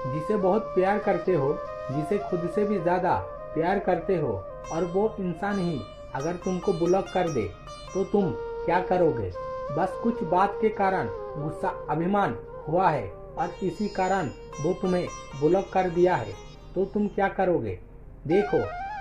जिसे बहुत प्यार करते हो, जिसे खुद से भी ज़्यादा प्यार करते हो, और वो इंसान ही अगर तुमको ब्लॉक कर दे तो तुम क्या करोगे? बस कुछ बात के कारण गुस्सा, अभिमान हुआ है और इसी कारण वो तुम्हें ब्लॉक कर दिया है, तो तुम क्या करोगे? देखो,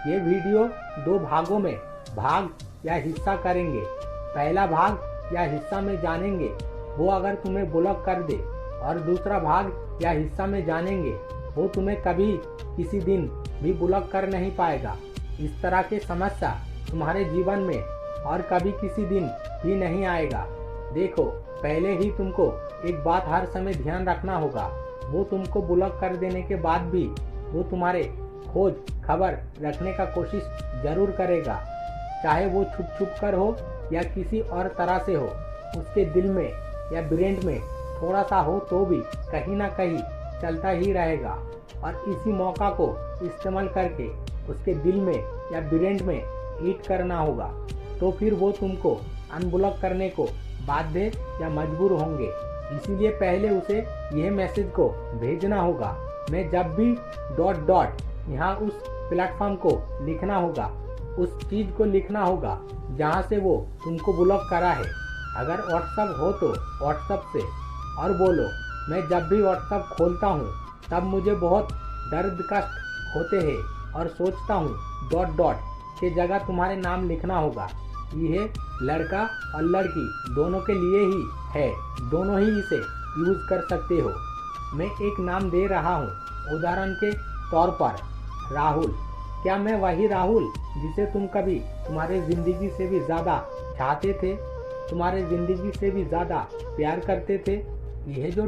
ये वीडियो दो भागों में भाग या हिस्सा करेंगे। पहला भाग या हिस्सा में जानेंगे वो अगर तुम्हें ब्लॉक कर दे, और दूसरा भाग या हिस्सा में जानेंगे वो तुम्हें कभी किसी दिन भी ब्लॉक कर नहीं पाएगा। इस तरह की समस्या तुम्हारे जीवन में और कभी किसी दिन भी नहीं आएगा। देखो, पहले ही तुमको एक बात हर समय ध्यान रखना होगा, वो तुमको ब्लॉक कर देने के बाद भी वो तुम्हारे खोज खबर रखने का कोशिश जरूर करेगा, चाहे वो छुप छुप कर हो या किसी और तरह से हो। उसके दिल में या ब्रेन में थोड़ा सा हो तो भी कहीं ना कहीं चलता ही रहेगा, और इसी मौका को इस्तेमाल करके उसके दिल में या ब्रेन में हिट करना होगा, तो फिर वो तुमको अनब्लॉक करने को बाध्य या मजबूर होंगे। इसीलिए पहले उसे यह मैसेज को भेजना होगा, मैं जब भी ... यहाँ उस प्लेटफॉर्म को लिखना होगा, उस चीज को लिखना होगा जहाँ से वो तुमको ब्लॉक करा है। अगर व्हाट्सएप हो तो व्हाट्सएप से, और बोलो, मैं जब भी व्हाट्सएप खोलता हूँ तब मुझे बहुत दर्द कष्ट होते हैं और सोचता हूँ ... के जगह तुम्हारे नाम लिखना होगा। यह लड़का और लड़की दोनों के लिए ही है, दोनों ही इसे यूज कर सकते हो। मैं एक नाम दे रहा हूँ, उदाहरण के तौर पर राहुल। क्या मैं वही राहुल जिसे तुम कभी तुम्हारे जिंदगी से भी ज्यादा चाहते थे, तुम्हारे जिंदगी से भी ज्यादा प्यार करते थे? यह जो ...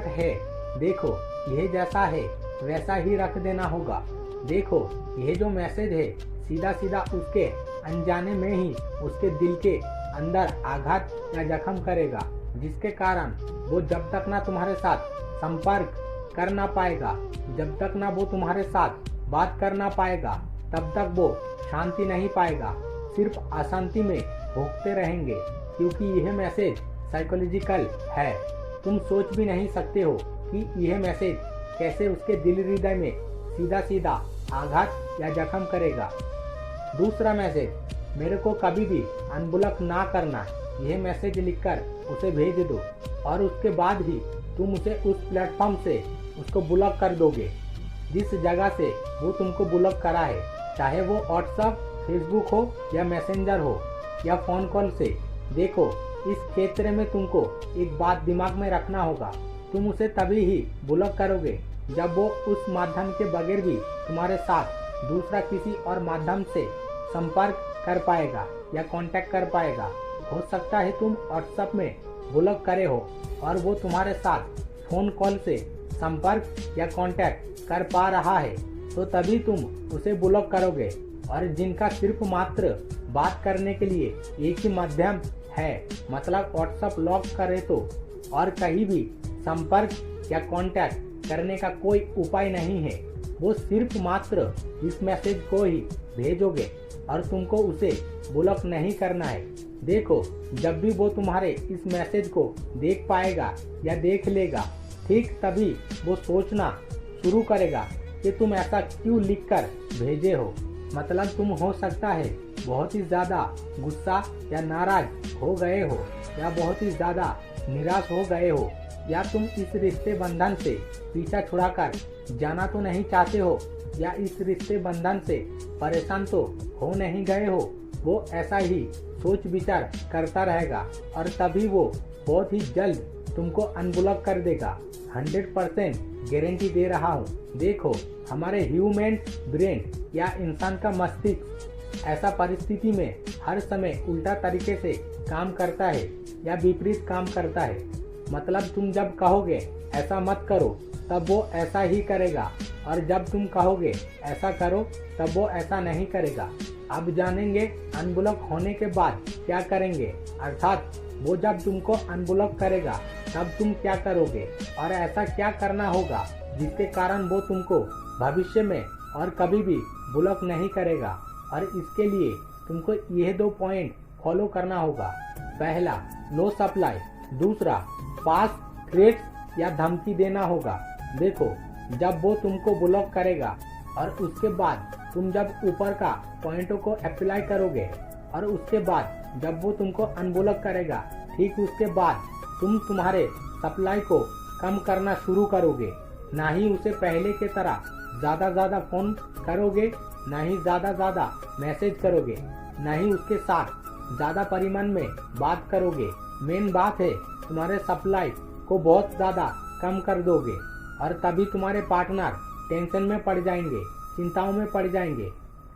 है, देखो, यह जैसा है वैसा ही रख देना होगा। देखो, यह जो मैसेज है सीधा सीधा उसके अनजाने में ही उसके दिल के अंदर आघात या जख्म करेगा, जिसके कारण वो जब तक ना तुम्हारे साथ संपर्क कर ना पाएगा, जब तक ना वो तुम्हारे साथ बात कर ना पाएगा, तब तक वो शांति नहीं पाएगा, सिर्फ अशांति में भोगते रहेंगे। क्योंकि यह मैसेज साइकोलॉजिकल है। तुम सोच भी नहीं सकते हो कि यह मैसेज कैसे उसके दिल हृदय में सीधा सीधा आघात या जख्म करेगा। दूसरा मैसेज, मेरे को कभी भी अनब्लॉक ना करना, यह मैसेज लिखकर उसे भेज दो, और उसके बाद ही तुम उसे उस प्लेटफॉर्म से उसको ब्लॉक कर दोगे जिस जगह से वो तुमको ब्लॉक करा है, चाहे वो व्हाट्सएप, फेसबुक हो या मैसेंजर हो या फोन कॉल से। देखो, इस क्षेत्र में तुमको एक बात दिमाग में रखना होगा, तुम उसे तभी ही ब्लॉक करोगे जब वो उस माध्यम के बगैर भी तुम्हारे साथ दूसरा किसी और माध्यम से संपर्क कर पाएगा या कांटेक्ट कर पाएगा। हो सकता है तुम व्हाट्सएप में ब्लॉक करे हो और वो तुम्हारे साथ फोन कॉल से संपर्क या कांटेक्ट कर पा रहा है, तो तभी तुम उसे ब्लॉक करोगे। और जिनका सिर्फ मात्र बात करने के लिए एक ही माध्यम है, मतलब व्हाट्सएप लॉक करे तो, और कहीं भी संपर्क या कांटेक्ट करने का कोई उपाय नहीं है, वो सिर्फ मात्र इस मैसेज को ही भेजोगे और तुमको उसे ब्लॉक नहीं करना है। देखो, जब भी वो तुम्हारे इस मैसेज को देख पाएगा या देख लेगा, ठीक तभी वो सोचना शुरू करेगा कि तुम ऐसा क्यों लिखकर भेजे हो। मतलब तुम हो सकता है बहुत ही ज्यादा गुस्सा या नाराज हो गए हो, या बहुत ही ज्यादा निराश हो गए हो, या तुम इस रिश्ते बंधन से पीछा छुड़ाकर जाना तो नहीं चाहते हो, या इस रिश्ते बंधन से परेशान तो हो नहीं गए हो। वो ऐसा ही सोच विचार करता रहेगा और तभी वो बहुत ही जल्द तुमको अनब्लॉक कर देगा। 100% गारंटी दे रहा हूँ। देखो, हमारे ह्यूमन ब्रेन या इंसान का मस्तिष्क ऐसा परिस्थिति में हर समय उल्टा तरीके से काम करता है या विपरीत काम करता है। मतलब तुम जब कहोगे ऐसा मत करो, तब वो ऐसा ही करेगा, और जब तुम कहोगे ऐसा करो, तब वो ऐसा नहीं करेगा। अब जानेंगे अनब्लॉक होने के बाद क्या करेंगे, अर्थात वो जब तुमको अनब्लॉक करेगा तब तुम क्या करोगे, और ऐसा क्या करना होगा जिसके कारण वो तुमको भविष्य में और कभी भी ब्लॉक नहीं करेगा। और इसके लिए तुमको यह 2 पॉइंट फॉलो करना होगा। पहला, नो सप्लाई। दूसरा, पास थ्रेट्स या धमकी देना होगा। देखो, जब वो तुमको ब्लॉक करेगा और उसके बाद तुम जब ऊपर का पॉइंटों को अप्लाई करोगे और उसके बाद जब वो तुमको अनब्लॉक करेगा, ठीक उसके बाद तुम तुम्हारे सप्लाई को कम करना शुरू करोगे। ना ही उसे पहले के तरह ज़्यादा फोन करोगे, ना ही ज़्यादा मैसेज करोगे, ना ही उसके साथ ज़्यादा परिमाण में बात करोगे। मेन बात है तुम्हारे सप्लाई को बहुत ज़्यादा कम कर दोगे और तभी तुम्हारे पार्टनर टेंशन में पड़ जाएंगे, चिंताओं में पड़ जाएंगे,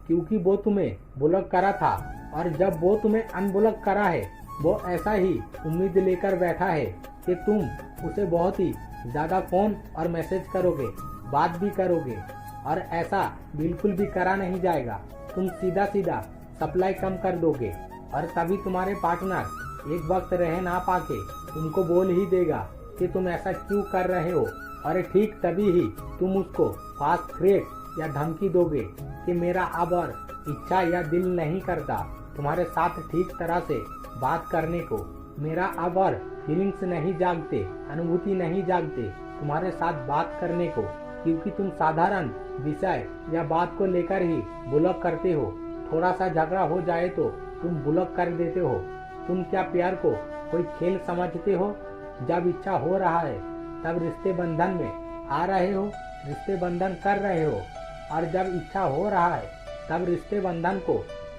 क्योंकि वो तुम्हें ब्लॉक करा था और जब वो तुम्हें अनब्लॉक करा है वो ऐसा ही उम्मीद लेकर बैठा है कि तुम उसे बहुत ही ज़्यादा फ़ोन और मैसेज करोगे, बात भी करोगे। और ऐसा बिल्कुल भी करा नहीं जाएगा। तुम सीधा सप्लाई कम कर दोगे और तभी तुम्हारे पार्टनर एक वक्त रह ना पाके तुमको बोल ही देगा कि तुम ऐसा क्यों कर रहे हो। और ठीक तभी ही तुम उसको फास्ट थ्रेट या धमकी दोगे कि मेरा अब और इच्छा या दिल नहीं करता तुम्हारे साथ ठीक तरह से बात करने को। मेरा अब और फीलिंग्स नहीं जागते, अनुभूति नहीं जागते तुम्हारे साथ बात करने को, क्योंकि तुम साधारण विषय या बात को लेकर ही ब्लॉक करते हो। थोड़ा सा झगड़ा हो जाए तो तुम ब्लॉक कर देते हो। तुम क्या प्यार को कोई खेल समझते हो? जब इच्छा हो रहा है तब रिश्ते बंधन में आ रहे हो, रिश्ते बंधन कर रहे हो, और जब इच्छा हो रहा है तब रिश्ते बंधन को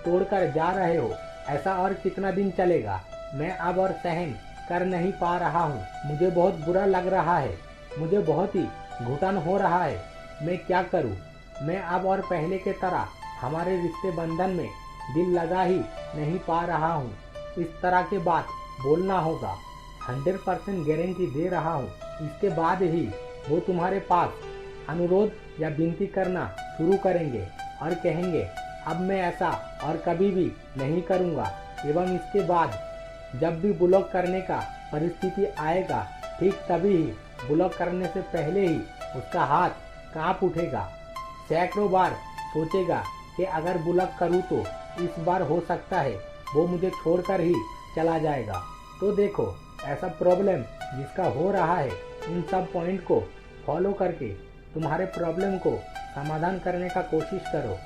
तोड़कर जा रहे हो। ऐसा और कितना दिन चलेगा? मैं अब और सहन कर नहीं पा रहा हूँ। मुझे बहुत बुरा लग रहा है, मुझे बहुत ही घुटन हो रहा है। मैं क्या करूँ? मैं अब और पहले के तरह हमारे रिश्ते बंधन में दिल लगा ही नहीं पा रहा हूँ। इस तरह के बात बोलना होगा। 100% गारंटी दे रहा हूँ। इसके बाद ही वो तुम्हारे पास अनुरोध या विनती करना शुरू करेंगे और कहेंगे अब मैं ऐसा और कभी भी नहीं करूँगा। एवं इसके बाद जब भी ब्लॉक करने का परिस्थिति आएगा, ठीक तभी ही ब्लॉक करने से पहले ही उसका हाथ कांप उठेगा। सैकड़ों बार सोचेगा कि अगर ब्लॉक करूँ तो इस बार हो सकता है वो मुझे छोड़कर ही चला जाएगा। तो देखो, ऐसा प्रॉब्लम जिसका हो रहा है, इन सब पॉइंट को फॉलो करके तुम्हारे प्रॉब्लम को समाधान करने का कोशिश करो।